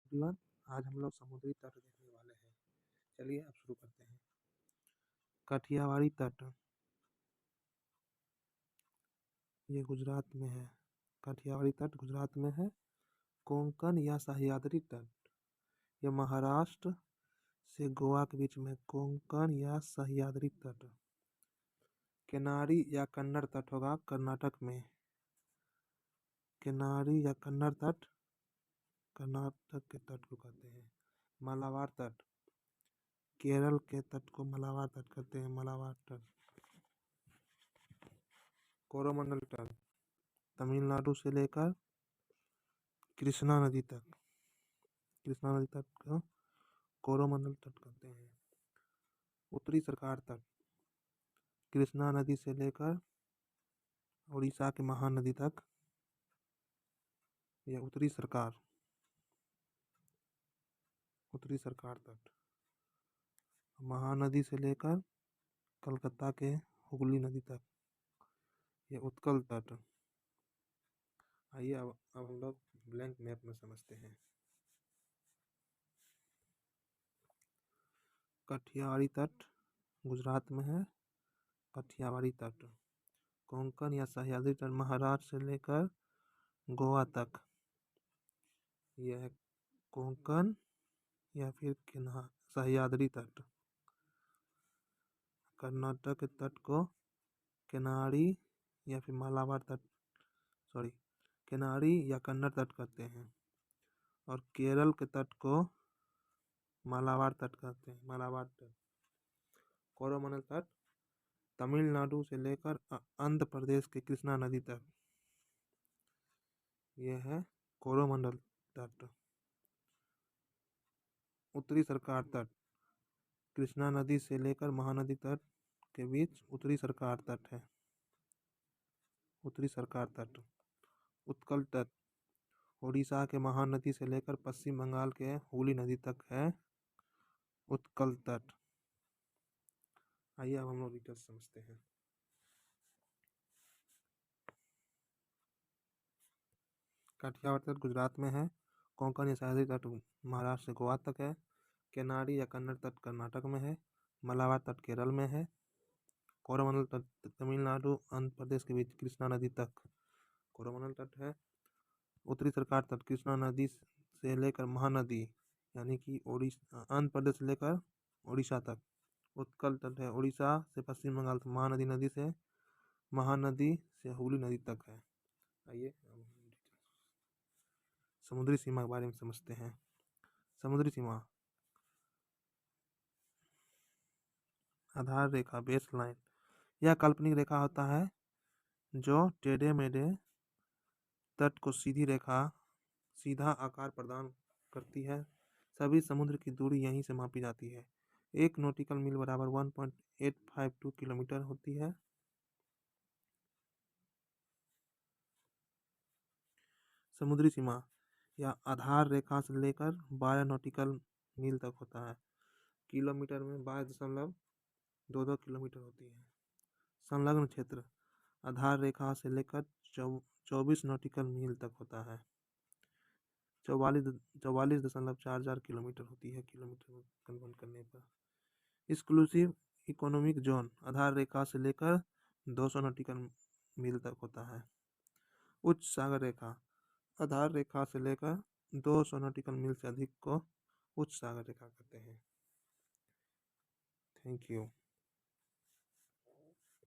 Everyone, आज हम लोग समुद्री तट देखने वाले हैं। चलिए अब शुरू करते हैं। काठियावाड़ी तट ये गुजरात में है। काठियावाड़ी तट गुजरात में है। कोंकण या सह्याद्री तट ये महाराष्ट्र से गोवा के बीच में कोंकण या सह्याद्री तट। केनारी या कन्नड़ तट होगा कर्नाटक में। केनारी या कन्नड़ तट कर्नाटक के तट को कहते हैं। मालाबार तट केरल के तट को मालाबार तट कहते हैं। मालाबार तट। कोरोमंडल तट तमिलनाडु से लेकर कृष्णा नदी तक। कृष्णा नदी तट को कोरोमंडल तट कहते हैं। उत्तरी सरकार तट कृष्णा नदी से लेकर उड़ीसा के महानदी तक। यह उत्तरी सरकार तट महानदी से लेकर कलकत्ता के हुगली नदी तक। यह उत्कल तट। आइए अब हम लोग ब्लैंक मैप में समझते हैं। काठियावाड़ी तट गुजरात में है। काठियावाड़ी तट कोंकण या सह्याद्री तट महाराष्ट्र से लेकर गोवा तक। यह है कोंकण या फिर सह्याद्री तट। कर्नाटक के तट को केनारी या फिर मालाबार तट केनारी या कन्नड़ तट कहते हैं। और केरल के तट को मालाबार तट कहते हैं। मालाबार तट। कोरोमंडल तट तमिलनाडु से लेकर आंध्र प्रदेश के कृष्णा नदी तक। यह है कोरोमंडल तट। उत्तरी सरकार तट कृष्णा नदी से लेकर महानदी तट के बीच उत्तरी सरकार तट है। उत्तरी सरकार तट। उत्कल तट उड़ीसा के महानदी से लेकर पश्चिम बंगाल के हुगली नदी तक है उत्कल तट। आइए अब हम लोग डिटेल्स समझते हैं। काठियावाड़ तट गुजरात में है। कोंकण या सह्याद्री तट महाराष्ट्र से गोवा तक है। केनारी या कन्नड़ तट कर्नाटक में है। मालाबार तट केरल में है। कोरोमंडल तट तमिलनाडु आंध्र प्रदेश के बीच कृष्णा नदी तक कोरोमंडल तट है। उत्तरी सरकार तट कृष्णा नदी से लेकर महानदी यानी कि आंध्र प्रदेश से लेकर उड़ीसा तक। उत्कल तट है उड़ीसा से पश्चिम बंगाल तक महानदी से महानदी से हुगली नदी तक है। आइए समुद्री सीमा के बारे में समझते हैं। समुद्री सीमा आधार रेखा बेस लाइन यह काल्पनिक रेखा होता है जो टेढ़े मेढ़े तट को सीधा आकार प्रदान करती है। सभी समुद्र की दूरी यहीं से मापी जाती है। 1 नॉटिकल मील बराबर 1.852 किलोमीटर होती है। समुद्री सीमा या आधार रेखा से लेकर 12 नॉटिकल मील तक होता है। किलोमीटर में 12.22 किलोमीटर होती है। संलग्न क्षेत्र आधार रेखा से लेकर 24 नॉटिकल मील तक होता है। 44.44 किलोमीटर होती है किलोमीटर में कन्वर्ट करने पर। एक्सक्लूसिव इकोनॉमिक जोन आधार रेखा से लेकर 200 नॉटिकल मील तक होता है। उच्च सागर रेखा आधार रेखा से लेकर 200 नॉटिकल मील से अधिक को उच्च सागर रेखा कहते हैं। Thank you.